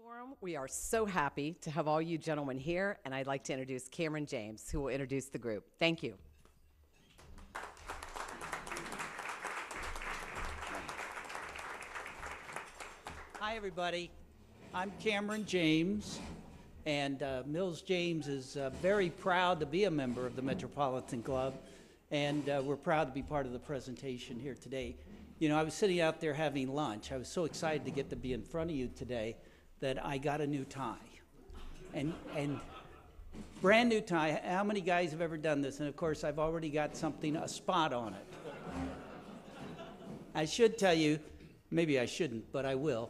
Forum. We are so happy to have all you gentlemen here, and I'd like to introduce Cameron James, who will introduce the group. Thank you. Hi, everybody. I'm Cameron James, and Mills James is very proud to be a member of the Metropolitan Club, and we're proud to be part of the presentation here today. You know, I was sitting out there having lunch. I was so excited to get to be in front of you today that I got a new tie. And brand new tie. How many guys have ever done this? And of course, I've already got something, a spot on it. I should tell you, maybe I shouldn't, but I will.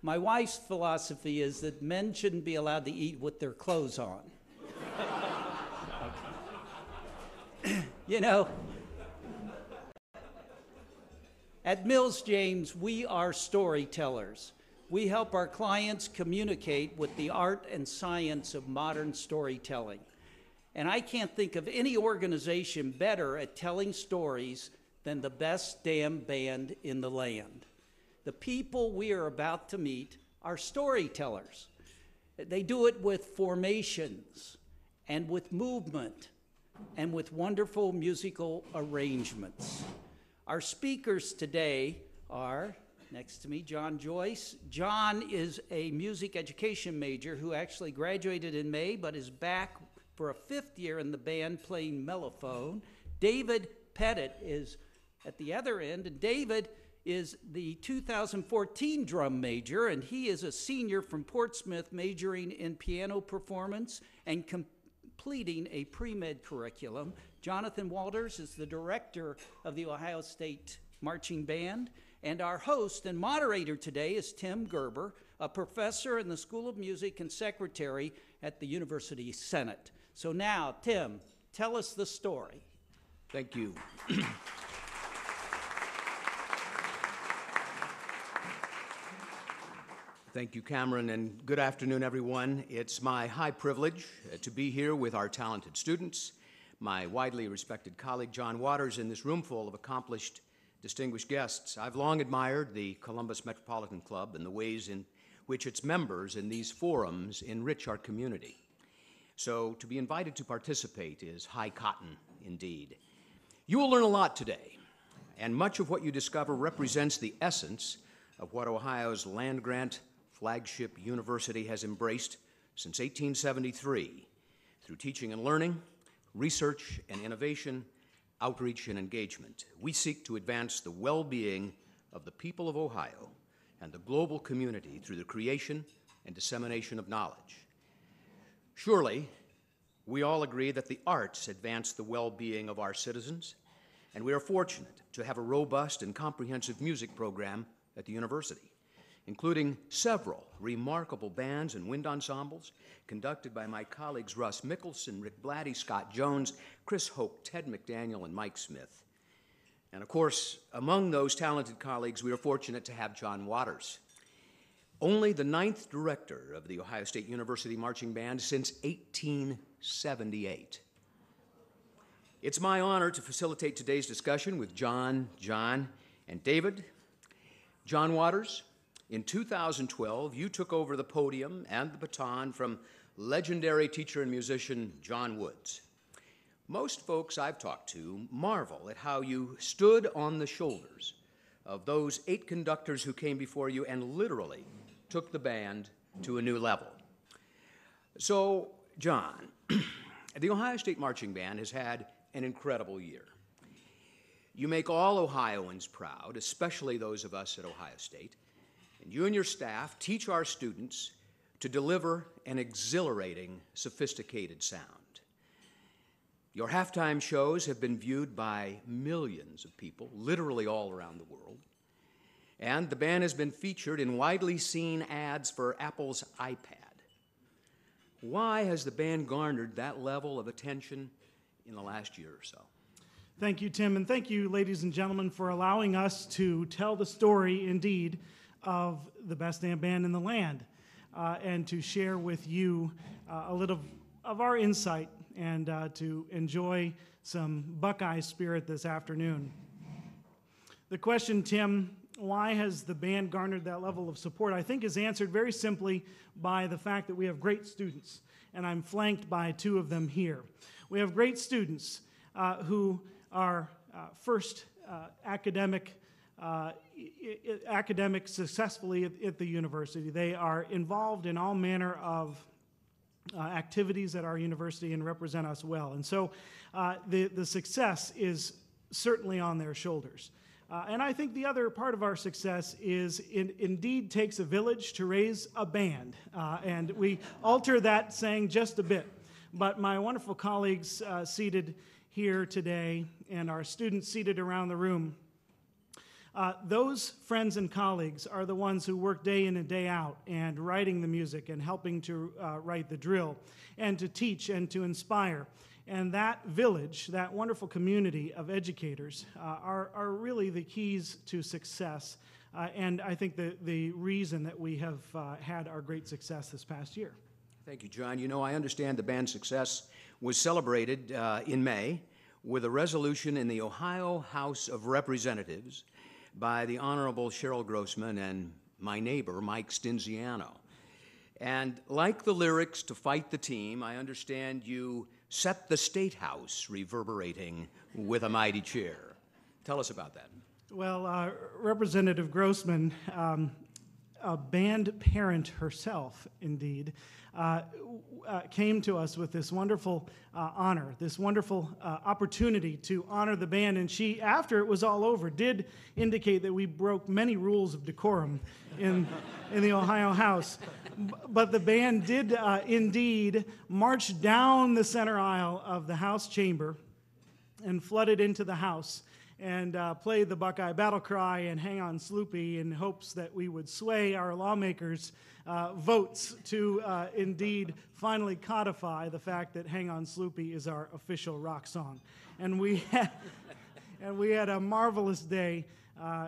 My wife's philosophy is that men shouldn't be allowed to eat with their clothes on. You know, at Mills James, we are storytellers. We help our clients communicate with the art and science of modern storytelling. And I can't think of any organization better at telling stories than the best damn band in the land. The people we are about to meet are storytellers. They do it with formations and with movement and with wonderful musical arrangements. Our speakers today are, next to me, Joyce. John is a music education major who actually graduated in May but is back for a 5th year in the band playing mellophone. David Pettit is at the other end, and David is the 2014 drum major, and he is a senior from Portsmouth majoring in piano performance and completing a pre-med curriculum. Jonathan Walters is the director of the Ohio State Marching Band, and our host and moderator today is Tim Gerber, a professor in the School of Music and secretary at the University Senate. So now, Tim, tell us the story. Thank you. Thank you, Cameron, and good afternoon, everyone. It's my high privilege to be here with our talented students, my widely respected colleague, John Waters, in this room full of accomplished, distinguished guests. I've long admired the Columbus Metropolitan Club and the ways in which its members in these forums enrich our community. So to be invited to participate is high cotton indeed. You will learn a lot today, and much of what you discover represents the essence of what Ohio's land-grant flagship university has embraced since 1873 through teaching and learning, research and innovation, outreach and engagement. We seek to advance the well-being of the people of Ohio and the global community through the creation and dissemination of knowledge. Surely, we all agree that the arts advance the well-being of our citizens, and we are fortunate to have a robust and comprehensive music program at the university, including several remarkable bands and wind ensembles conducted by my colleagues Russ Mickelson, Rick Blatty, Scott Jones, Chris Hoke, Ted McDaniel, and Mike Smith. And of course, among those talented colleagues, we are fortunate to have John Waters, only the 9th director of the Ohio State University Marching Band since 1878. It's my honor to facilitate today's discussion with John, and David. John Waters, in 2012, you took over the podium and the baton from legendary teacher and musician John Woods. Most folks I've talked to marvel at how you stood on the shoulders of those 8 conductors who came before you and literally took the band to a new level. So, John, the Ohio State Marching Band has had an incredible year. You make all Ohioans proud, especially those of us at Ohio State, and you and your staff teach our students to deliver an exhilarating, sophisticated sound. Your halftime shows have been viewed by millions of people, literally all around the world, and the band has been featured in widely seen ads for Apple's iPad. Why has the band garnered that level of attention in the last year or so? Thank you, Tim, and thank you, ladies and gentlemen, for allowing us to tell the story, indeed, of the best damn band in the land, and to share with you a little of our insight and to enjoy some Buckeye spirit this afternoon. The question, Tim, why has the band garnered that level of support, I think is answered very simply by the fact that we have great students, and I'm flanked by two of them here. We have great students who are first academic successfully at the university. They are involved in all manner of activities at our university and represent us well. And so the success is certainly on their shoulders. And I think the other part of our success is it indeed takes a village to raise a band. And we alter that saying just a bit. But my wonderful colleagues seated here today and our students seated around the room, those friends and colleagues are the ones who work day in and day out and writing the music and helping to write the drill and to teach and to inspire. And that village, that wonderful community of educators are really the keys to success. And I think the reason that we have had our great success this past year. Thank you, John. You know, I understand the band's success was celebrated in May with a resolution in the Ohio House of Representatives by the Honorable Cheryl Grossman and my neighbor, Mike Stinziano. And like the lyrics to Fight the Team, I understand you set the State House reverberating with a mighty cheer. Tell us about that. Well, Representative Grossman, a band parent herself, indeed, came to us with this wonderful honor, this wonderful opportunity to honor the band. And she, after it was all over, did indicate that we broke many rules of decorum in the Ohio House. But the band did indeed march down the center aisle of the House chamber and flooded into the House and played the Buckeye Battle Cry and Hang On Sloopy in hopes that we would sway our lawmakers' votes to indeed finally codify the fact that Hang On Sloopy is our official rock song. And we had a marvelous day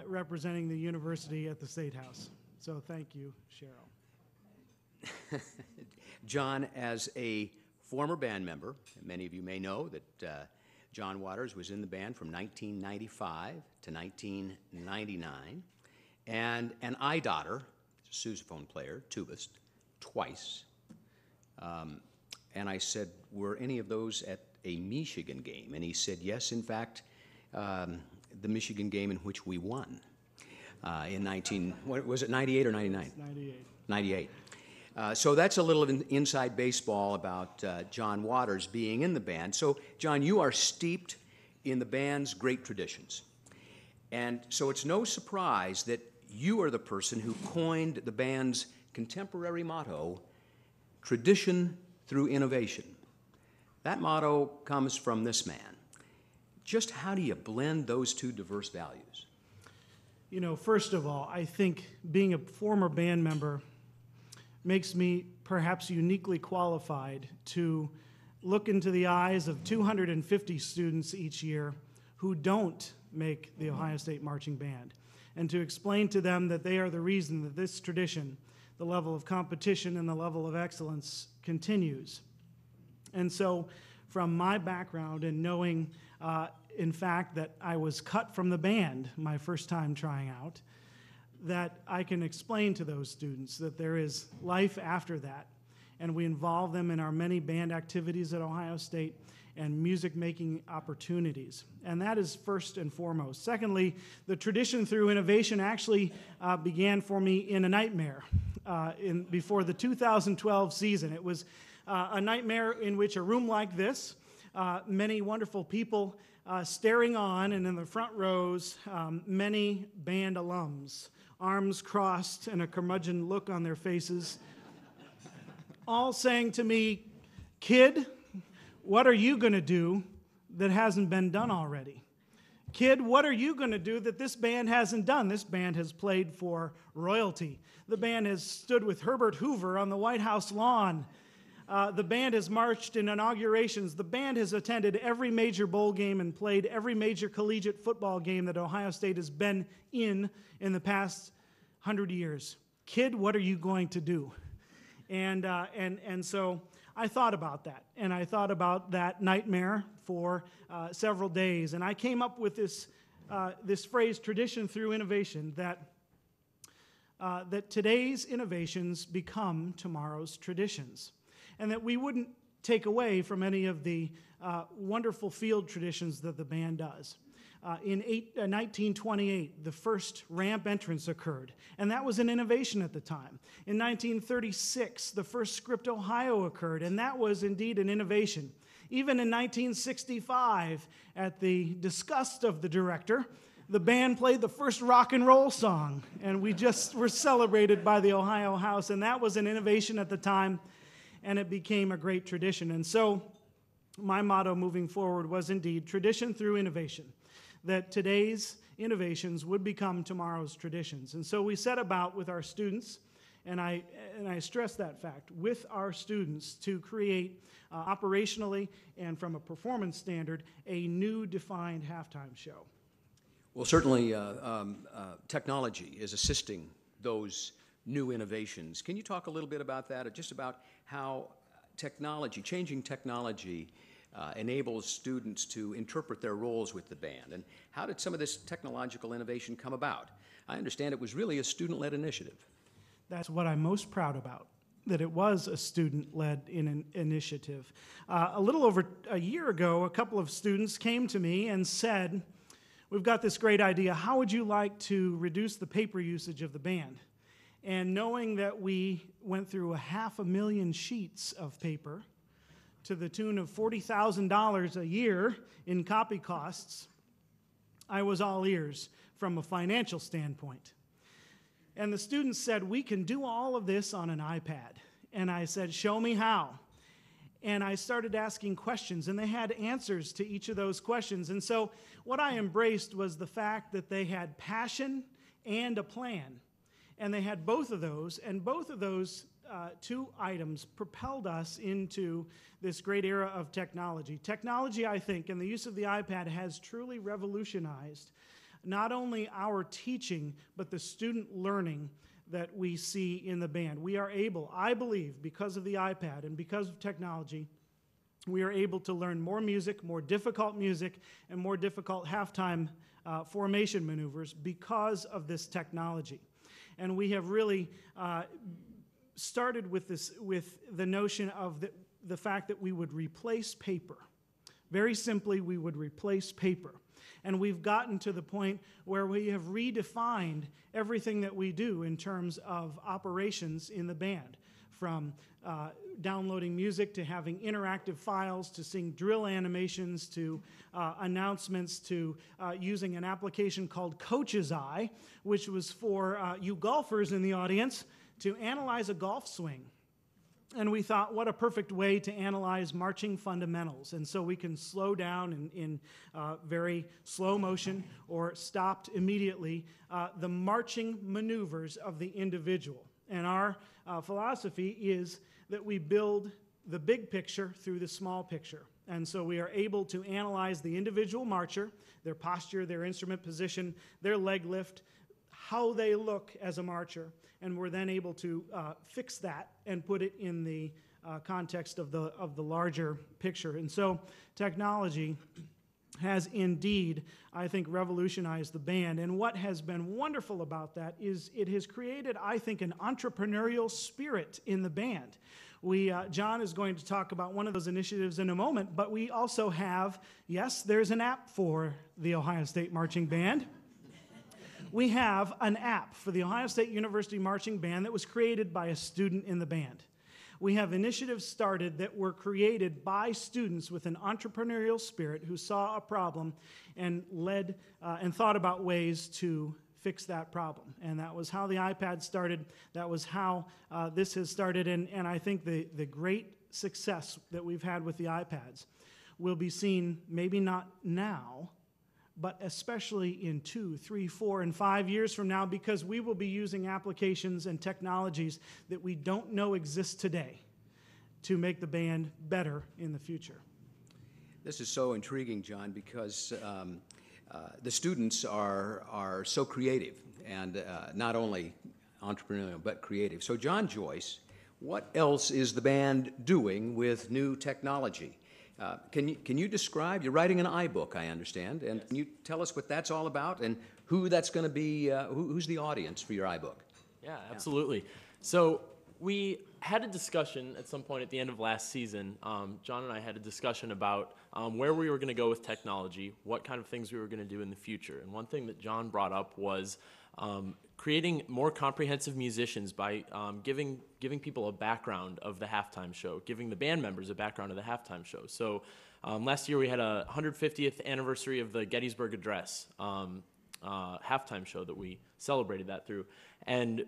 representing the university at the State House. So thank you, Cheryl. John, as a former band member, many of you may know that John Waters was in the band from 1995 to 1999, and an iDaughter, sousaphone player, tubist, twice. And I said, were any of those at a Michigan game? And he said, yes, in fact, the Michigan game in which we won in what was it, 98 or 99? 98. 98. So that's a little inside baseball about John Waters being in the band. So, John, you are steeped in the band's great traditions. And so it's no surprise that you are the person who coined the band's contemporary motto, tradition through innovation. That motto comes from this man. Just how do you blend those two diverse values? You know, first of all, I think being a former band member makes me perhaps uniquely qualified to look into the eyes of 250 students each year who don't make the Ohio State Marching Band, and to explain to them that they are the reason that this tradition, the level of competition and the level of excellence, continues. And so from my background and knowing, in fact, that I was cut from the band my first time trying out, that I can explain to those students that there is life after that, and we involve them in our many band activities at Ohio State and music-making opportunities. And that is first and foremost. Secondly, the tradition through innovation actually began for me in a nightmare before the 2012 season. It was a nightmare in which a room like this, many wonderful people staring on, and in the front rows, many band alums, arms crossed and a curmudgeon look on their faces, all saying to me, "Kid, what are you going to do that hasn't been done already? Kid, what are you going to do that this band hasn't done? This band has played for royalty. The band has stood with Herbert Hoover on the White House lawn. The band has marched in inaugurations. The band has attended every major bowl game and played every major collegiate football game that Ohio State has been in the past 100 years. Kid, what are you going to do?" And so I thought about that, and I thought about that nightmare for several days, and I came up with this this phrase, tradition through innovation, that today's innovations become tomorrow's traditions, and that we wouldn't take away from any of the wonderful field traditions that the band does. In 1928, the first ramp entrance occurred, and that was an innovation at the time. In 1936, the first Script Ohio occurred, and that was indeed an innovation. Even in 1965, at the disgust of the director, the band played the first rock and roll song, and we just were celebrated by the Ohio House, and that was an innovation at the time, and it became a great tradition. And so my motto moving forward was indeed tradition through innovation, that today's innovations would become tomorrow's traditions. And so we set about with our students, and I stress that fact, with our students to create operationally and from a performance standard a new defined halftime show. Well, certainly technology is assisting those new innovations. Can you talk a little bit about that, or just about how technology, changing technology, enables students to interpret their roles with the band? And how did some of this technological innovation come about? I understand it was really a student-led initiative. That's what I'm most proud about, that it was a student-led initiative. A little over a year ago, a couple of students came to me and said, "We've got this great idea. How would you like to reduce the paper usage of the band?" And knowing that we went through 500,000 sheets of paper to the tune of $40,000 a year in copy costs, I was all ears from a financial standpoint. And the students said, "We can do all of this on an iPad." And I said, "Show me how." And I started asking questions, and they had answers to each of those questions. And so what I embraced was the fact that they had passion and a plan. And they had both of those, and both of those two items propelled us into this great era of technology. Technology, I think, and the use of the iPad has truly revolutionized not only our teaching, but the student learning that we see in the band. We are able, I believe, because of the iPad and because of technology, we are able to learn more music, more difficult music, and more difficult halftime formation maneuvers because of this technology. And we have really started with the notion of the fact that we would replace paper. Very simply, we would replace paper. And we've gotten to the point where we have redefined everything that we do in terms of operations in the band, from downloading music to having interactive files to seeing drill animations to announcements to using an application called Coach's Eye, which was for you golfers in the audience to analyze a golf swing. And we thought, what a perfect way to analyze marching fundamentals. And so we can slow down in very slow motion or stopped immediately the marching maneuvers of the individual. And our philosophy is that we build the big picture through the small picture. And so we are able to analyze the individual marcher, their posture, their instrument position, their leg lift, how they look as a marcher, and we're then able to fix that and put it in the context of the larger picture. And so technology has indeed, I think, revolutionized the band. And what has been wonderful about that is it has created, I think, an entrepreneurial spirit in the band. John is going to talk about one of those initiatives in a moment, but we also have, yes, there's an app for the Ohio State Marching Band. We have an app for the Ohio State University Marching Band that was created by a student in the band. We have initiatives started that were created by students with an entrepreneurial spirit who saw a problem and led and thought about ways to fix that problem. And that was how the iPad started. That was how this has started. And I think the great success that we've had with the iPads will be seen maybe not now, but especially in 2, 3, 4, and 5 years from now, because we will be using applications and technologies that we don't know exist today to make the band better in the future. This is so intriguing, John, because the students are so creative, and not only entrepreneurial, but creative. So, Joyce, what else is the band doing with new technology? Can you describe, you're writing an iBook, I understand, and Yes. can you tell us what that's all about and who that's going to be, who's the audience for your iBook? Yeah, absolutely. So we had a discussion at some point at the end of last season. John and I had a discussion about where we were going to go with technology, what kind of things we were going to do in the future. And one thing that John brought up was creating more comprehensive musicians by giving people a background of the halftime show, giving the band members a background of the halftime show. So last year we had a 150th anniversary of the Gettysburg Address halftime show that we celebrated that through. And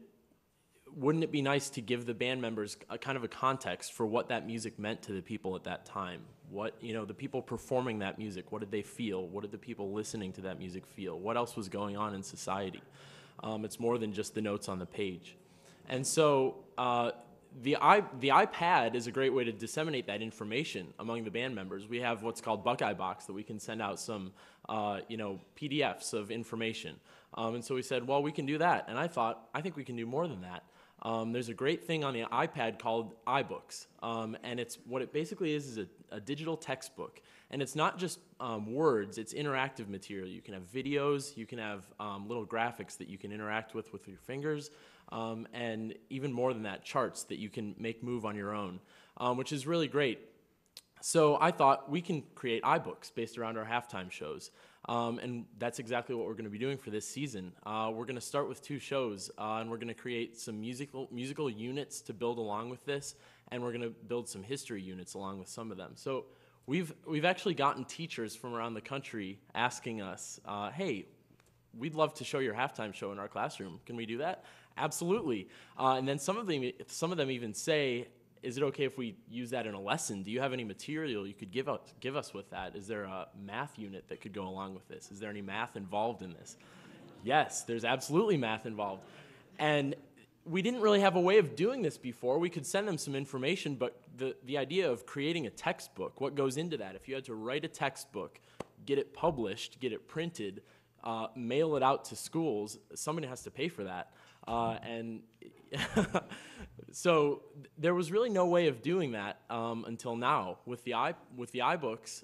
wouldn't it be nice to give the band members a kind of a context for what that music meant to the people at that time? What, the people performing that music, what did they feel? What did the people listening to that music feel? What else was going on in society? It's more than just the notes on the page. And so the iPad is a great way to disseminate that information among the band members. We have what's called Buckeye Box that we can send out some, PDFs of information. And so we said, well, we can do that. And I think we can do more than that. There's a great thing on the iPad called iBooks, and what it basically is a digital textbook. And it's not just words, it's interactive material. You can have videos, you can have little graphics that you can interact with your fingers, and even more than that, charts that you can make move on your own, which is really great. So I thought we can create iBooks based around our halftime shows. And that's exactly what we're going to be doing for this season. We're going to start with 2 shows, and we're going to create some musical units to build along with this, and we're going to build some history units along with some of them. So we've actually gotten teachers from around the country asking us, hey, we'd love to show your halftime show in our classroom. Can we do that? Absolutely. And then some of them even say, is it okay if we use that in a lesson? Do you have any material you could give us with that? Is there a math unit that could go along with this? Is there any math involved in this? Yes, there's absolutely math involved. And we didn't really have a way of doing this before. We could send them some information, but the idea of creating a textbook, what goes into that? If you had to write a textbook, get it published, get it printed, mail it out to schools, somebody has to pay for that. And so there was really no way of doing that until now. With the iBooks,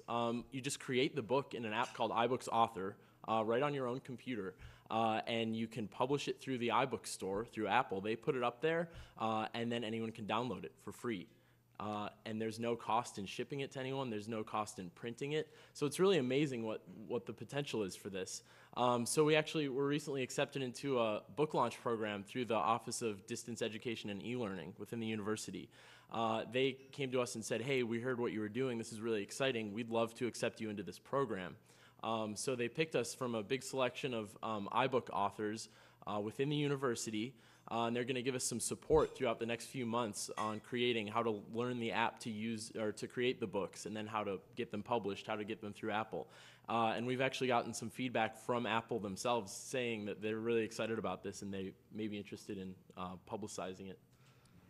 you just create the book in an app called iBooks Author right on your own computer, and you can publish it through the iBook store, through Apple. They put it up there, and then anyone can download it for free. And there's no cost in shipping it to anyone. There's no cost in printing it. So it's really amazing what the potential is for this. So we actually were recently accepted into a book launch program through the Office of Distance Education and E-Learning within the university. They came to us and said, hey, we heard what you were doing. This is really exciting. We'd love to accept you into this program. So they picked us from a big selection of iBook authors within the university. And they're going to give us some support throughout the next few months on creating how to learn the app to use or to create the books, and then how to get them published, how to get them through Apple. And we've actually gotten some feedback from Apple themselves saying that they're really excited about this and they may be interested in publicizing it.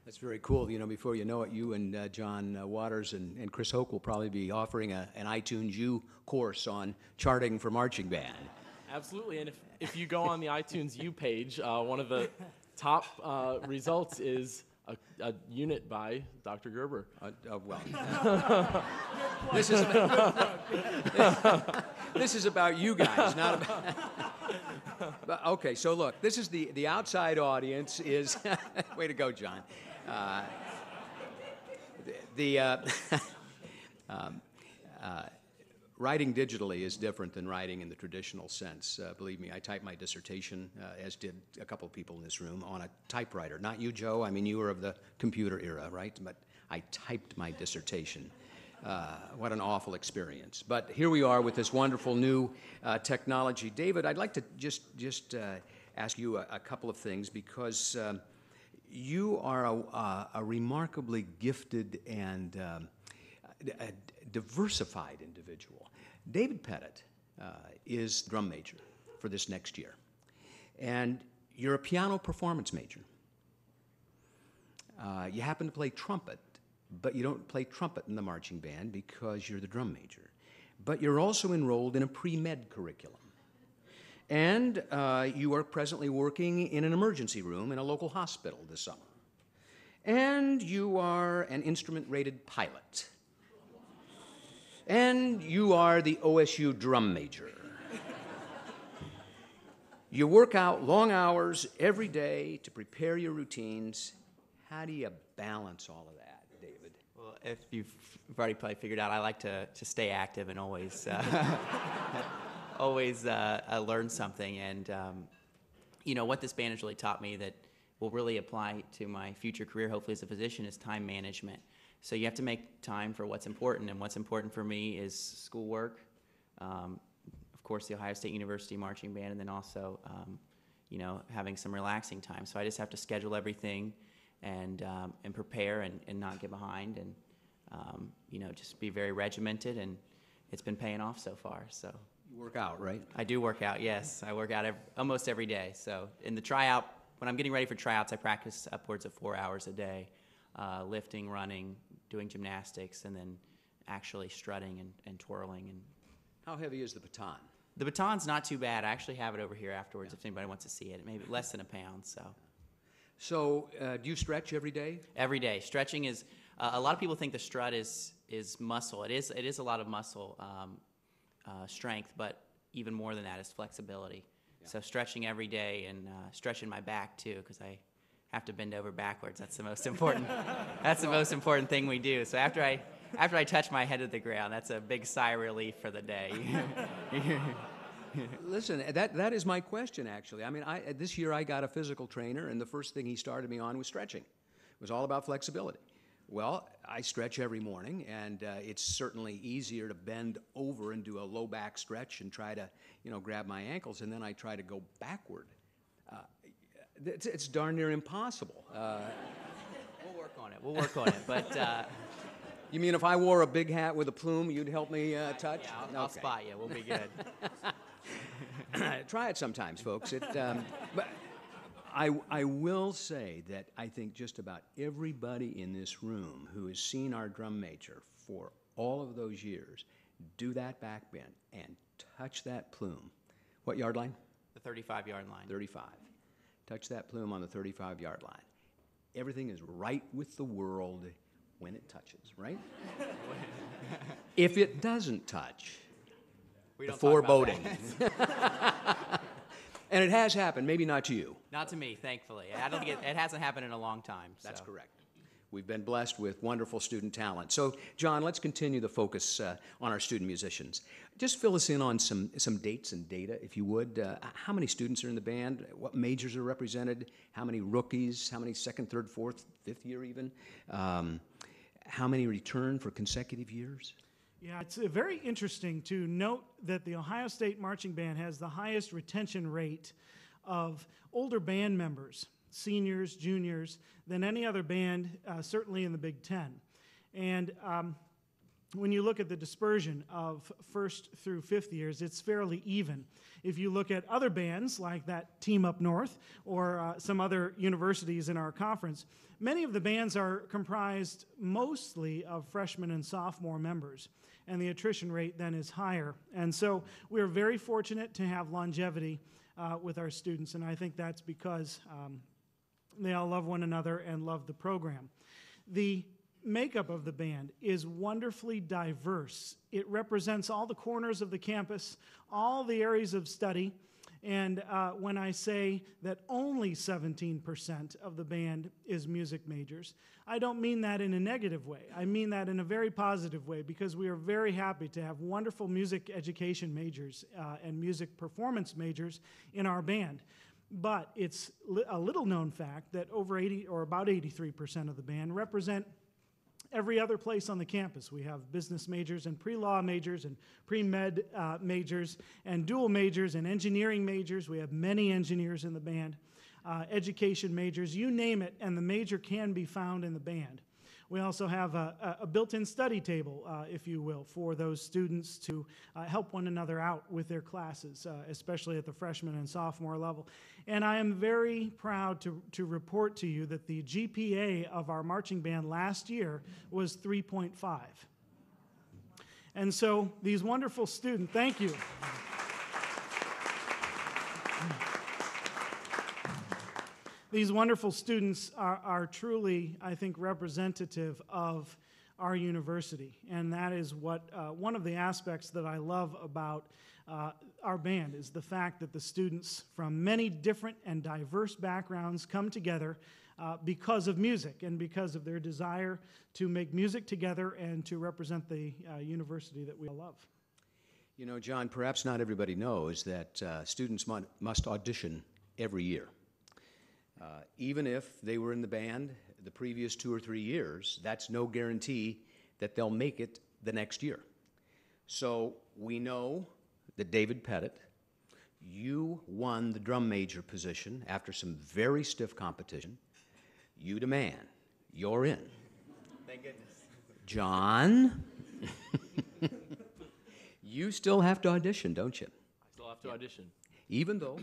That's very cool. Before you know it, you and John Waters and Chris Hoke will probably be offering an iTunes U course on charting for marching band. Absolutely, and if you go on the iTunes U page, one of the top results is a unit by Dr. Gerber. This is about you guys, not about. But, okay, so look, this is the outside audience is. Way to go, John. Writing digitally is different than writing in the traditional sense. Believe me, I typed my dissertation, as did a couple of people in this room, on a typewriter. Not you, Joe. I mean, you were of the computer era, right? But I typed my dissertation. What an awful experience. But here we are with this wonderful new technology. David, I'd like to just ask you a couple of things, because you are a remarkably gifted and a diversified individual. David Pettit is drum major for this next year, and you're a piano performance major. You happen to play trumpet, but you don't play trumpet in the marching band because you're the drum major. But you're also enrolled in a pre-med curriculum. And you are presently working in an emergency room in a local hospital this summer. And you are an instrument-rated pilot. And you are the OSU drum major. You work out long hours every day to prepare your routines. How do you balance all of that, David? Well, if you've already probably figured out, I like to stay active and always always learn something. And what this band has really taught me that will really apply to my future career, hopefully as a physician, is time management. So you have to make time for what's important, and what's important for me is schoolwork, of course the Ohio State University Marching Band, and then also having some relaxing time. So I just have to schedule everything and prepare and not get behind, and just be very regimented, and it's been paying off so far. So You work out, right? I do work out, yes. I work out almost every day. So in the tryout, when I'm getting ready for tryouts, I practice upwards of 4 hours a day, lifting, running, doing gymnastics, and then actually strutting and twirling. And How heavy is the baton? the baton's not too bad. I actually have it over here afterwards if anybody wants to see it. Maybe less than a pound. So do you stretch every day? Every day. Stretching is, a lot of people think the strut is muscle. It is a lot of muscle strength, but even more than that is flexibility. Yeah. So stretching every day, and stretching my back too, because I have to bend over backwards. That's the most important. That's the most important thing we do. So after I touch my head to the ground, that's a big sigh of relief for the day. Listen, that is my question, actually. I mean, this year I got a physical trainer, and the first thing he started me on was stretching. It was all about flexibility. Well, I stretch every morning, and it's certainly easier to bend over and do a low back stretch and try to, grab my ankles, and then I try to go backward. It's darn near impossible. We'll work on it. We'll work on it. But you mean if I wore a big hat with a plume, you'd help me touch? yeah, I'll spot you. We'll be good. Try it sometimes, folks. But I will say that I think just about everybody in this room who has seen our drum major for all of those years do that back bend and touch that plume. What yard line? The 35-yard line. 35. Touch that plume on the 35-yard line. Everything is right with the world when it touches, right? If it doesn't touch, We the don't talk about foreboding. that. And it has happened, maybe not to you. Not to me, thankfully. I don't think it hasn't happened in a long time. That's so. correct. We've been blessed with wonderful student talent. So, John, let's continue the focus on our student musicians. Just fill us in on some dates and data, if you would. How many students are in the band? What majors are represented? How many rookies? How many second, third, fourth, fifth year even? How many return for consecutive years? Yeah, it's very interesting to note that the Ohio State Marching Band has the highest retention rate of older band members, seniors, juniors, than any other band, certainly in the Big Ten. And when you look at the dispersion of first through fifth years, it's fairly even. If you look at other bands like that team up north or some other universities in our conference, many of the bands are comprised mostly of freshmen and sophomore members, and the attrition rate then is higher. And so we're very fortunate to have longevity with our students, and I think that's because they all love one another and love the program. The makeup of the band is wonderfully diverse. It represents all the corners of the campus, all the areas of study, and when I say that only 17% of the band is music majors, I don't mean that in a negative way. I mean that in a very positive way, because we are very happy to have wonderful music education majors and music performance majors in our band. But it's a little known fact that over 80 or about 83% of the band represent every other place on the campus. We have business majors and pre-law majors and pre-med majors and dual majors and engineering majors. We have many engineers in the band, education majors, you name it, and the major can be found in the band. We also have a built-in study table, if you will, for those students to help one another out with their classes, especially at the freshman and sophomore level. And I am very proud to report to you that the GPA of our marching band last year was 3.5. And so these wonderful students, thank you. These wonderful students are truly, I think, representative of our university. And that is what one of the aspects that I love about our band is the fact that the students from many different and diverse backgrounds come together because of music and because of their desire to make music together and to represent the university that we love. You know, John, perhaps not everybody knows that students must audition every year. Even if they were in the band the previous 2 or 3 years, that's no guarantee that they'll make it the next year. So we know that David Pettit, you won the drum major position after some very stiff competition. You the man. You're in. Thank goodness. John, you still have to audition, don't you? I still have to audition. Even though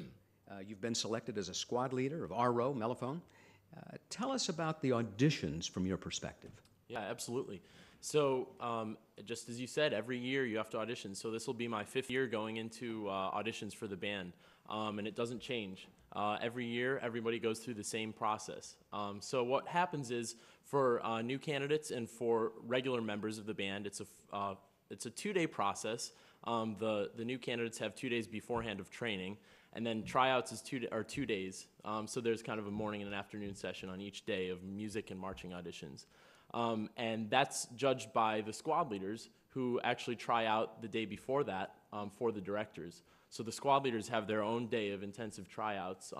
you've been selected as a squad leader of our row, mellophone. Tell us about the auditions from your perspective. Yeah, absolutely. So just as you said, every year you have to audition. So this will be my 5th year going into auditions for the band, and it doesn't change. Every year, everybody goes through the same process. So what happens is for new candidates and for regular members of the band, it's a 2-day process. The new candidates have 2 days beforehand of training, and then tryouts is 2 days. So there's kind of a morning and an afternoon session on each day of music and marching auditions. And that's judged by the squad leaders who actually try out the day before that for the directors. So the squad leaders have their own day of intensive tryouts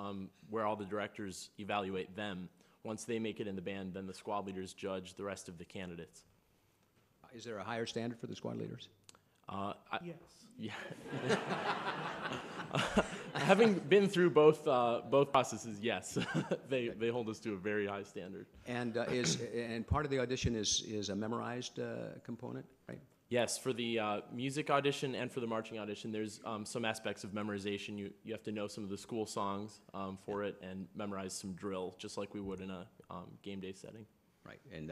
where all the directors evaluate them. Once they make it in the band, then the squad leaders judge the rest of the candidates. Is there a higher standard for the squad leaders? Yes. Yeah. Having been through both processes, yes, they hold us to a very high standard. And and part of the audition is a memorized component, right? Yes, for the music audition and for the marching audition, there's some aspects of memorization. You have to know some of the school songs for it and memorize some drill, just like we would in a game day setting. Right, and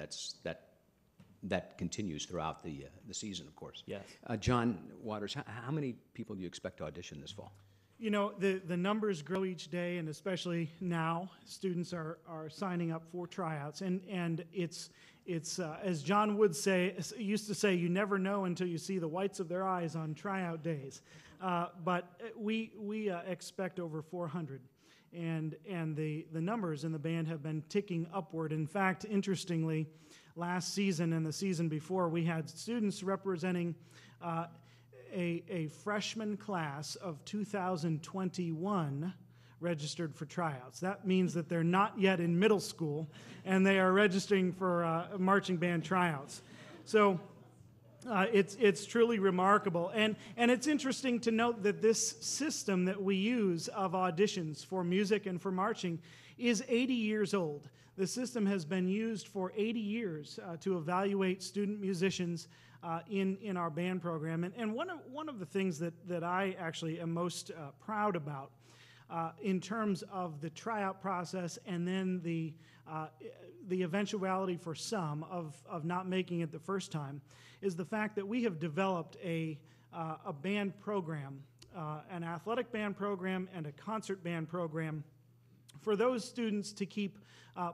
that continues throughout the season, of course. Yes. John Waters, how many people do you expect to audition this fall? You know, the numbers grow each day, and especially now, students are signing up for tryouts. And it's as John would say, used to say, you never know until you see the whites of their eyes on tryout days. But we expect over 400. And the numbers in the band have been ticking upward. In fact, interestingly, last season and the season before, we had students representing a freshman class of 2021 registered for tryouts. That means that they're not yet in middle school, and they are registering for marching band tryouts. So it's truly remarkable. And it's interesting to note that this system that we use of auditions for music and for marching is 80 years old. The system has been used for 80 years to evaluate student musicians in our band program. And one of the things that I actually am most proud about in terms of the tryout process and then the eventuality for some of not making it the first time is the fact that we have developed a band program, an athletic band program and a concert band program for those students to keep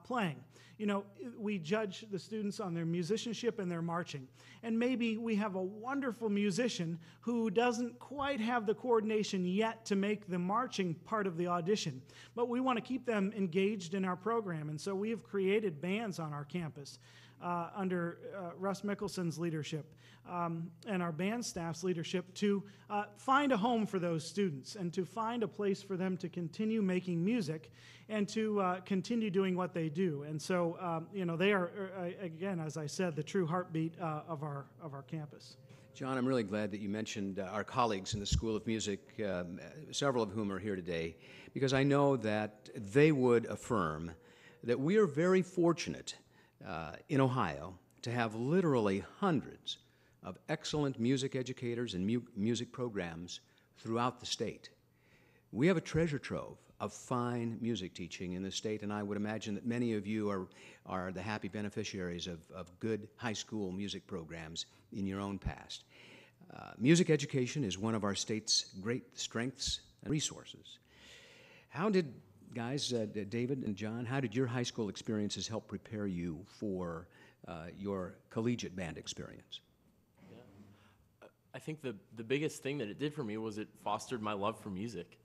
playing. You know, we judge the students on their musicianship and their marching. And maybe we have a wonderful musician who doesn't quite have the coordination yet to make the marching part of the audition. But we want to keep them engaged in our program. And so we have created bands on our campus under Russ Mickelson's leadership and our band staff's leadership to find a home for those students and to find a place for them to continue making music and to continue doing what they do. And so, you know, they are, again, as I said, the true heartbeat of our campus. John, I'm really glad that you mentioned our colleagues in the School of Music, several of whom are here today, because I know that they would affirm that we are very fortunate in Ohio to have literally hundreds of excellent music educators and music programs throughout the state. We have a treasure trove of fine music teaching in the state, and I would imagine that many of you are the happy beneficiaries of good high school music programs in your own past. Music education is one of our state's great strengths and resources. How did, guys, David and John, how did your high school experiences help prepare you for your collegiate band experience? I think the biggest thing that it did for me was it fostered my love for music.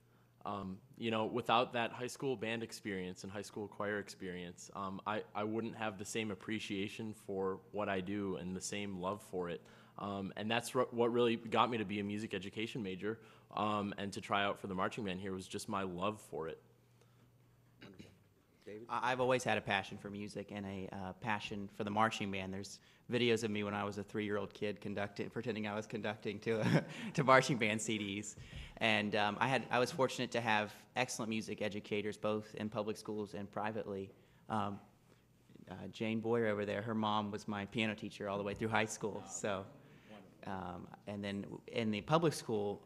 You know, without that high school band experience and high school choir experience, I wouldn't have the same appreciation for what I do and the same love for it. And that's what really got me to be a music education major and to try out for the marching band here was just my love for it. David? I've always had a passion for music and a passion for the marching band. There's videos of me when I was a 3-year-old kid pretending I was conducting to marching band CDs. And I was fortunate to have excellent music educators, both in public schools and privately. Jane Boyer over there, her mom was my piano teacher all the way through high school. So, and then in the public school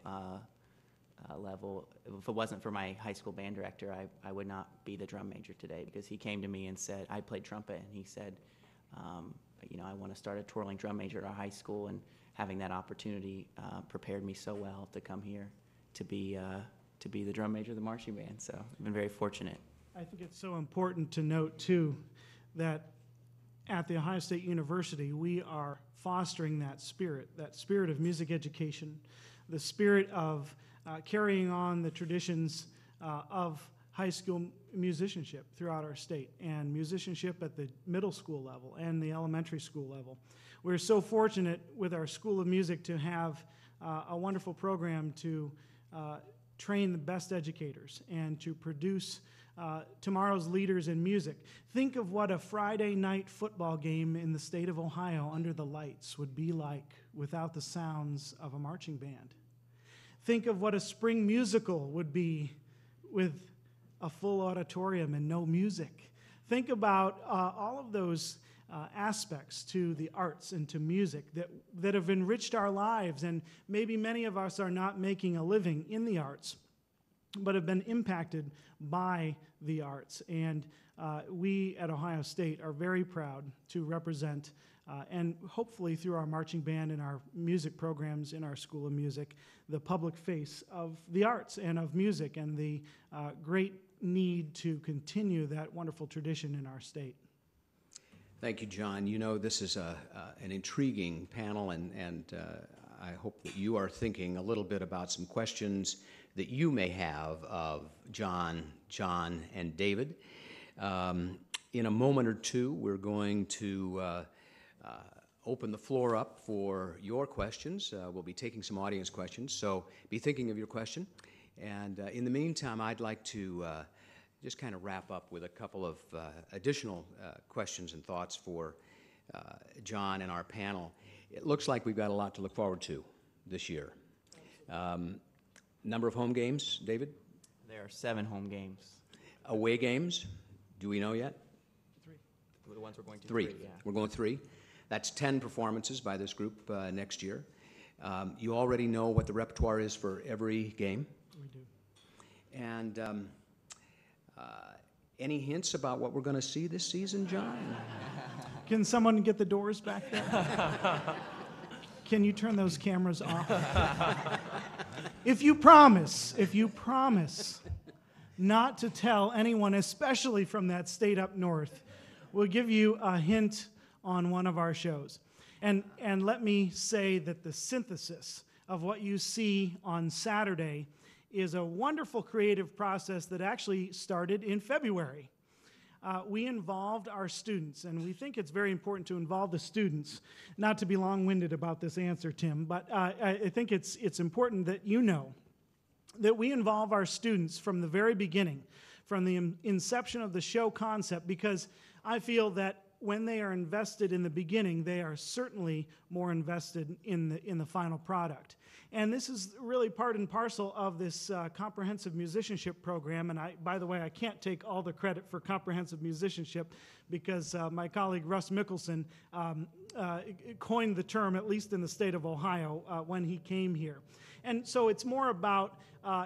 level, if it wasn't for my high school band director, I would not be the drum major today, because he came to me and said, I played trumpet, and he said, you know, I want to start a twirling drum major at our high school, and having that opportunity prepared me so well to come here to be the drum major of the marching band. So I've been very fortunate. I think it's so important to note, too, that at The Ohio State University, we are fostering that spirit of music education, the spirit of carrying on the traditions of high school musicianship throughout our state, and musicianship at the middle school level and the elementary school level. We're so fortunate with our School of Music to have a wonderful program to train the best educators and to produce tomorrow's leaders in music. Think of what a Friday night football game in the state of Ohio under the lights would be like without the sounds of a marching band. Think of what a spring musical would be with a full auditorium and no music. Think about all of those aspects to the arts and to music that have enriched our lives, and maybe many of us are not making a living in the arts, but have been impacted by the arts. And we at Ohio State are very proud to represent, and hopefully through our marching band and our music programs in our School of Music, the public face of the arts and of music, and the great need to continue that wonderful tradition in our state. Thank you, John. You know, this is an intriguing panel, and I hope that you are thinking a little bit about some questions that you may have of John, and David. In a moment or two, we're going to open the floor up for your questions. We'll be taking some audience questions, so be thinking of your question. And in the meantime, I'd like to just kind of wrap up with a couple of additional questions and thoughts for John and our panel. It looks like we've got a lot to look forward to this year. Number of home games, David? There are 7 home games. Away games, do we know yet? 3. The ones we're going to 3. 3, yeah. We're going 3. That's 10 performances by this group next year. You already know what the repertoire is for every game. We do. And any hints about what we're going to see this season, John? Can someone get the doors back there? Can you turn those cameras off? If you promise not to tell anyone, especially from that state up north, we'll give you a hint on one of our shows. And let me say that the synthesis of what you see on Saturday is a wonderful creative process that actually started in February. We involved our students, and we think it's very important to involve the students. Not to be long-winded about this answer, Tim, but I think it's important that you know that we involve our students from the very beginning, from the inception of the show concept, because I feel that when they are invested in the beginning, they are certainly more invested in the final product. And this is really part and parcel of this comprehensive musicianship program. And by the way, I can't take all the credit for comprehensive musicianship, because my colleague Russ Mickelson coined the term, at least in the state of Ohio, when he came here. And so it's more about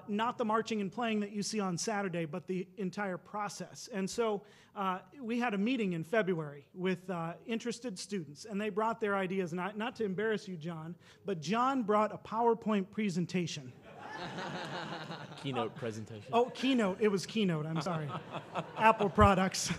not the marching and playing that you see on Saturday, but the entire process. And so we had a meeting in February with interested students, and they brought their ideas. And not to embarrass you, John, but John brought a PowerPoint presentation. Keynote presentation. Oh, Keynote. It was Keynote. I'm sorry. Apple products.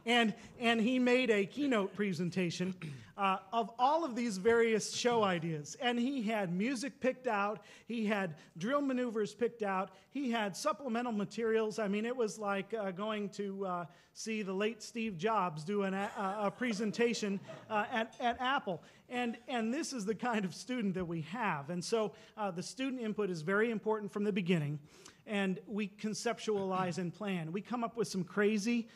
And, and he made a keynote presentation of all of these various show ideas. And he had music picked out, he had drill maneuvers picked out, he had supplemental materials. I mean, it was like going to see the late Steve Jobs do a presentation at Apple. And this is the kind of student that we have. And so the student input is very important from the beginning. And we conceptualize and plan. We come up with some crazy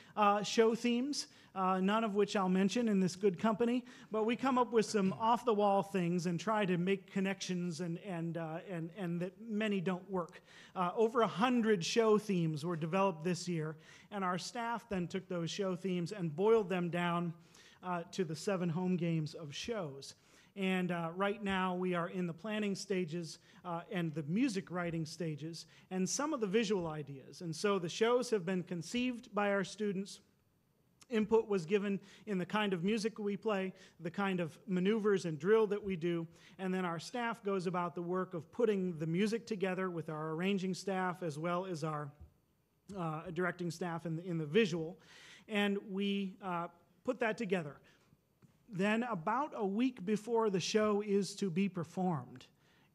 show themes, none of which I'll mention in this good company, but we come up with some off-the-wall things and try to make connections and that many don't work. Over 100 show themes were developed this year, and our staff then took those show themes and boiled them down to the 7 home games of shows. And right now we are in the planning stages and the music writing stages and some of the visual ideas. And so the shows have been conceived by our students. Input was given in the kind of music we play, the kind of maneuvers and drill that we do, and then our staff goes about the work of putting the music together with our arranging staff as well as our directing staff in the visual, and we put that together. Then about a week before the show is to be performed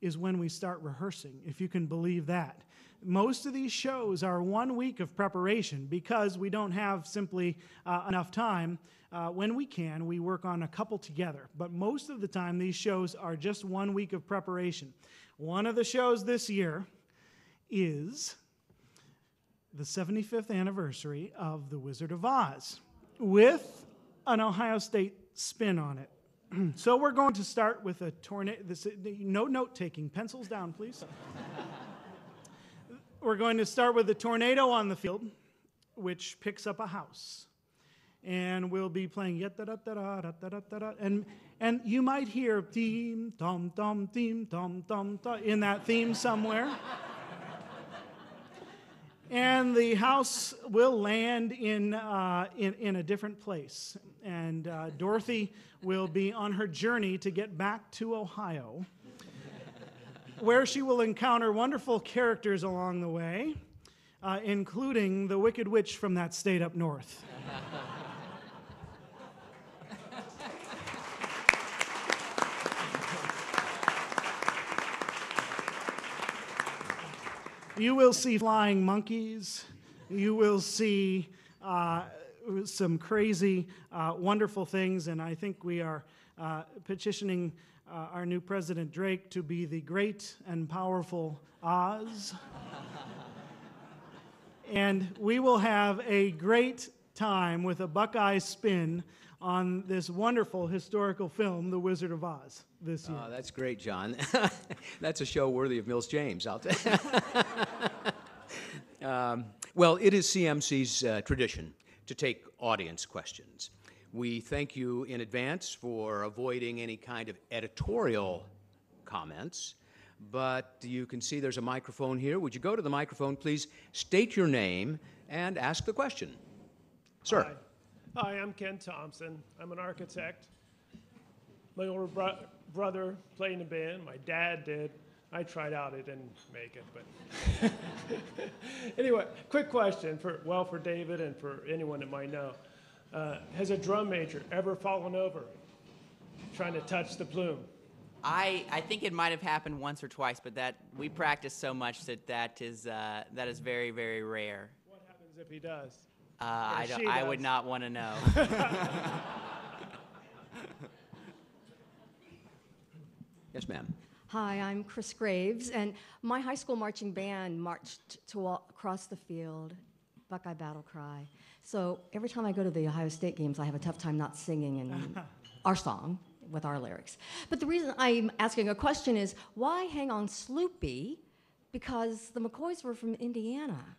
is when we start rehearsing, if you can believe that. Most of these shows are 1 week of preparation because we don't have simply enough time. When we can, we work on a couple together. But most of the time, these shows are just 1 week of preparation. One of the shows this year is the 75th anniversary of The Wizard of Oz with an Ohio State spin on it. So we're going to start with a tornado. No note-taking. Pencils down, please. We're going to start with a tornado on the field, which picks up a house. And we'll be playing yet-da-da-da-da-da-da-da-da. And you might hear theme, tom, tom, theme, tom, tom, tom, in that theme somewhere. And the house will land in a different place. And Dorothy will be on her journey to get back to Ohio, where she will encounter wonderful characters along the way, including the Wicked Witch from that state up north. You will see flying monkeys. You will see some crazy, wonderful things, and I think we are petitioning our new President Drake to be the great and powerful Oz. And we will have a great time with a Buckeye spin on this wonderful historical film, The Wizard of Oz, this year. Oh, that's great, John. That's a show worthy of Mills James, I'll tell you. Well, it is CMC's tradition to take audience questions. We thank you in advance for avoiding any kind of editorial comments, but you can see there's a microphone here. Would you go to the microphone, please, state your name, and ask the question? Sir. Hi, I'm Ken Thompson. I'm an architect. My older brother played in a band. My dad did. I tried out. I didn't make it, but anyway, quick question for David and for anyone that might know. Has a drum major ever fallen over trying to touch the plume? I think it might have happened once or twice, but that we practice so much that is very, very rare. What happens if he does? I would not want to know. Yes, ma'am. Hi, I'm Chris Graves, and my high school marching band marched across the field, Buckeye Battle Cry. So every time I go to the Ohio State games, I have a tough time not singing in our song with our lyrics. But the reason I'm asking a question is, why hang on Sloopy? Because the McCoys were from Indiana.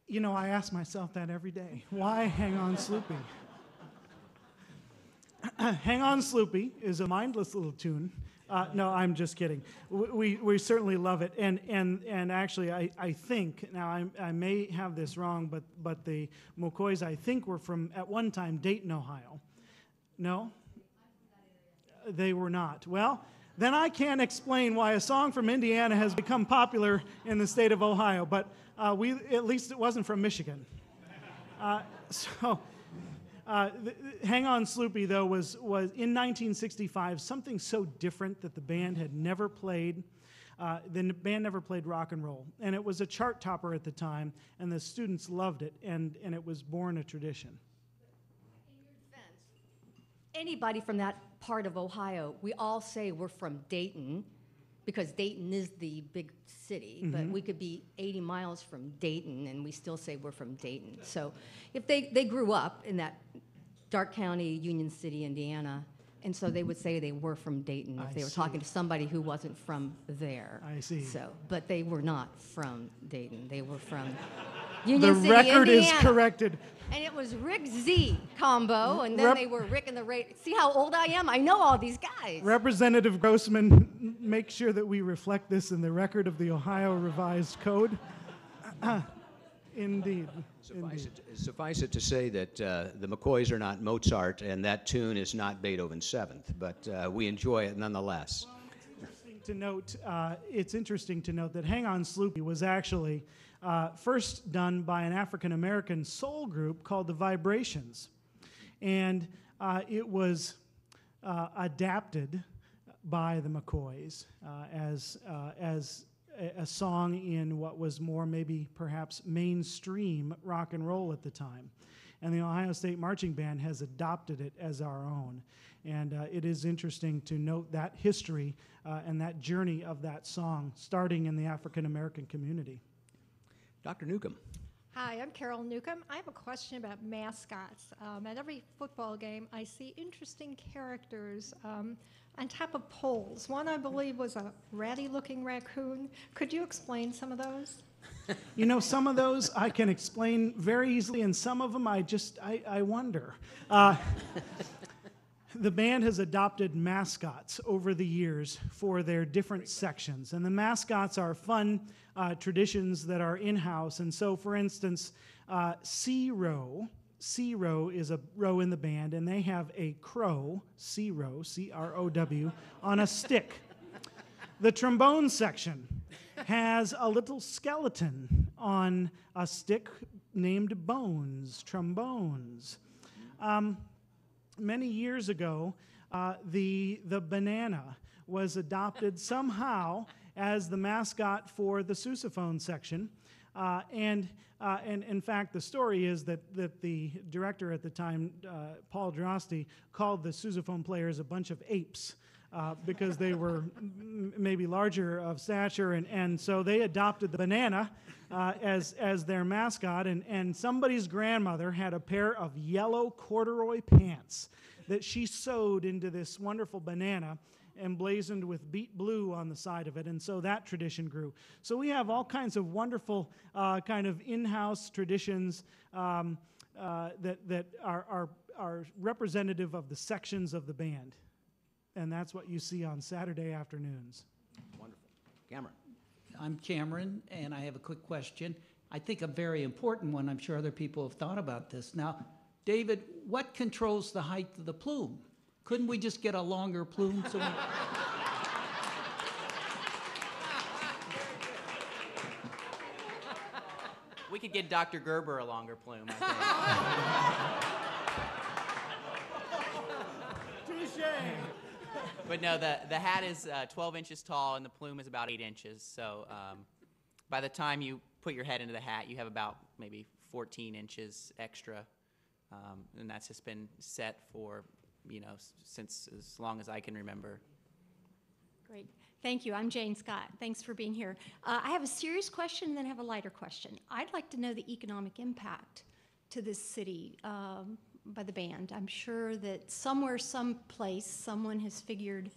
You know, I ask myself that every day. Why hang on Sloopy? Hang on Sloopy is a mindless little tune. No, I'm just kidding. We certainly love it. And actually, I think, now I may have this wrong, but the McCoys, I think, were from, at one time, Dayton, Ohio. No? They were not. Well, then I can't explain why a song from Indiana has become popular in the state of Ohio. But at least it wasn't from Michigan. Hang On Sloopy, though, was in 1965 something so different that the band had never played. The band never played rock and roll. And it was a chart topper at the time, and the students loved it, and it was born a tradition. In your defense, anybody from that part of Ohio, we all say we're from Dayton, because Dayton is the big city, but we could be 80 miles from Dayton, and we still say we're from Dayton. So if they grew up in that Dark County, Union City, Indiana, and so they would say they were from Dayton if they were talking to somebody who wasn't from there. I see. So, but they were not from Dayton. They were from Union City, The record is Indiana. corrected. And it was Rick Z combo, and then they were Rick and the Ray. See how old I am? I know all these guys. Representative Grossman, make sure that we reflect this in the record of the Ohio Revised Code. Indeed. Suffice it to say that the McCoys are not Mozart, and that tune is not Beethoven's Seventh, but we enjoy it nonetheless. It's interesting to note that Hang On Sloopy was actually first done by an African-American soul group called the Vibrations. And it was adapted by the McCoys as a song in what was more maybe perhaps mainstream rock and roll at the time. And the Ohio State Marching Band has adopted it as our own. And it is interesting to note that history and that journey of that song starting in the African-American community. Dr. Newcomb. Hi, I'm Carol Newcomb. I have a question about mascots. At every football game, I see interesting characters on top of poles. One, I believe, was a ratty-looking raccoon. Could you explain some of those? You know, some of those I can explain very easily, and some of them I wonder. The band has adopted mascots over the years for their different sections, and the mascots are fun traditions that are in-house. And so, for instance, C-Row is a row in the band, and they have a crow, C-Row, C-R-O-W, on a stick. The trombone section has a little skeleton on a stick named Bones, trombones. Many years ago, the banana was adopted somehow as the mascot for the sousaphone section. And in fact, the story is that the director at the time, Paul Drosty, called the sousaphone players a bunch of apes because they were maybe larger of stature. And so they adopted the banana as their mascot, and somebody's grandmother had a pair of yellow corduroy pants that she sewed into this wonderful banana emblazoned with beet blue on the side of it, and so that tradition grew. So we have all kinds of wonderful kind of in-house traditions that are representative of the sections of the band, and that's what you see on Saturday afternoons. Wonderful. Cameron. I'm Cameron, and I have a quick question. I think a very important one. I'm sure other people have thought about this. Now, David, what controls the height of the plume? Couldn't we just get a longer plume? We could get Dr. Gerber a longer plume, I think. Touche! But no, the hat is 12 inches tall and the plume is about 8 inches. So by the time you put your head into the hat, you have about maybe 14 inches extra. And that's just been set for, since as long as I can remember. Great. Thank you. I'm Jane Scott. Thanks for being here. I have a serious question and then I have a lighter question. I'd like to know the economic impact to this city by the band. I'm sure that somewhere, someplace, someone has figured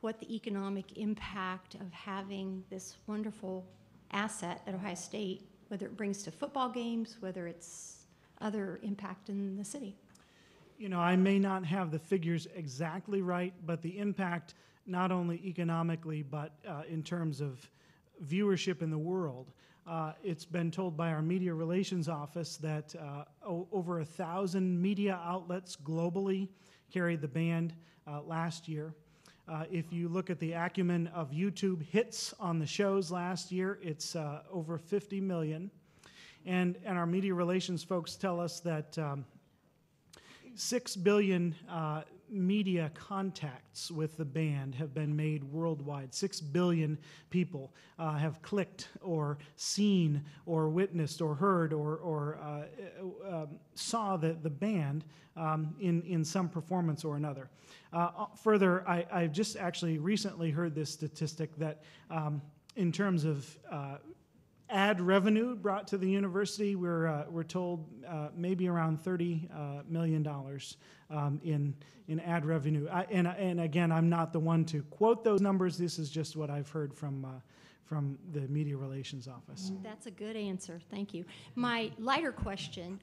what the economic impact of having this wonderful asset at Ohio State, whether it brings to football games, whether it's other impact in the city. I may not have the figures exactly right, but the impact not only economically, but in terms of viewership in the world. It's been told by our media relations office that over 1,000 media outlets globally carried the band last year. If you look at the acumen of YouTube hits on the shows last year, it's over 50 million. And our media relations folks tell us that 6 billion media contacts with the band have been made worldwide. 6 billion people have clicked or seen or witnessed or heard or saw the band in some performance or another. Further, I just actually recently heard this statistic that in terms of ad revenue brought to the university, we're told maybe around $30 million in ad revenue. And again, I'm not the one to quote those numbers. This is just what I've heard from the media relations office. That's a good answer. Thank you. My lighter question.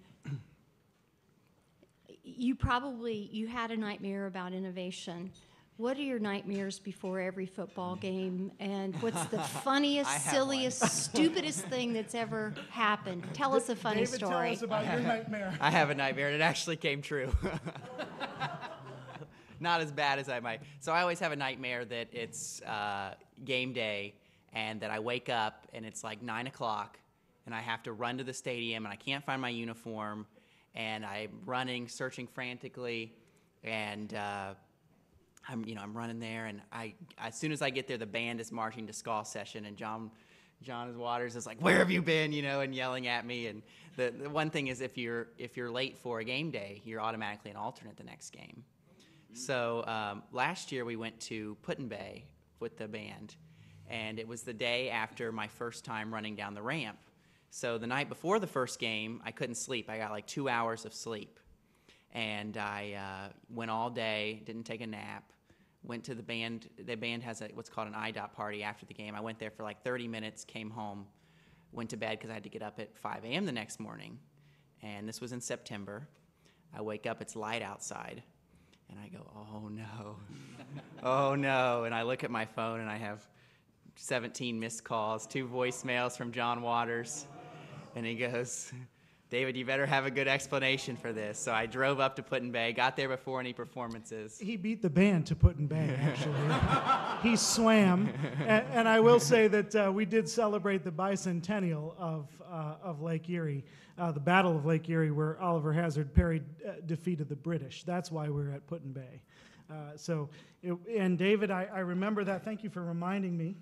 You had a nightmare about innovation. What are your nightmares before every football game? And what's the funniest, silliest, stupidest thing that's ever happened? Tell us a funny David, story. tell us about your nightmare. I have a nightmare, and it actually came true. Not as bad as I might. So I always have a nightmare that it's game day, and that I wake up, and it's like 9 o'clock, and I have to run to the stadium, and I can't find my uniform, and I'm running, searching frantically, and I'm running there, and as soon as I get there, the band is marching to skull session, and John Waters is like, "Where have you been?" And yelling at me. And the one thing is, if you're late for a game day, you're automatically an alternate the next game. So last year we went to Put-in-Bay with the band, and it was the day after my first time running down the ramp. So the night before the first game, I couldn't sleep. I got like 2 hours of sleep, and I went all day, didn't take a nap. Went to the band. The band has what's called an IDOT party after the game. I went there for like 30 minutes, came home, went to bed because I had to get up at 5 a.m. the next morning. And this was in September. I wake up, it's light outside. And I go, oh no, oh no. And I look at my phone and I have 17 missed calls, 2 voicemails from John Waters. And he goes, "David, you better have a good explanation for this." So I drove up to Put-in-Bay, got there before any performances. He beat the band to Put-in-Bay, actually. He swam. And I will say that we did celebrate the bicentennial of Lake Erie, the Battle of Lake Erie, where Oliver Hazard Perry defeated the British. That's why we're at Put-in-Bay. And David, I remember that. Thank you for reminding me.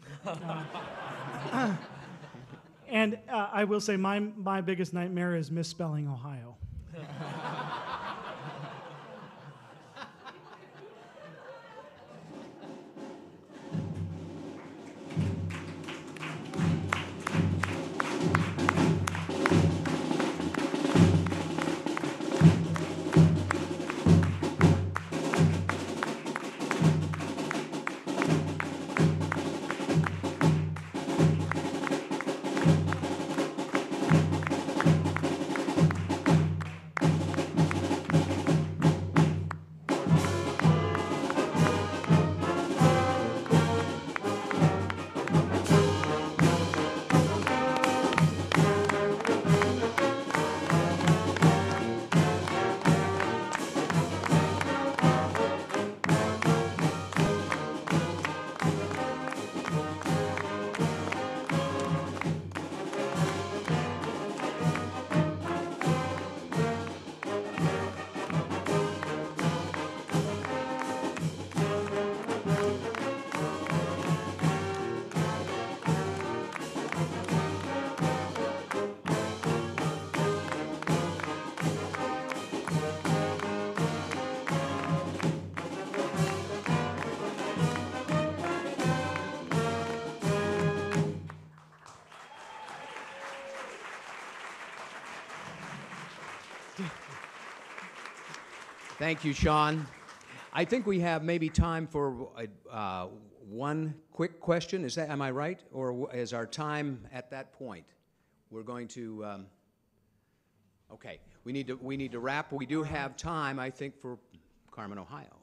And I will say my biggest nightmare is misspelling Ohio. Thank you, Sean. I think we have maybe time for one quick question. Am I right? Or is our time at that point? We're going to, okay, we need to wrap. We do have time, I think, for Carmen, Ohio.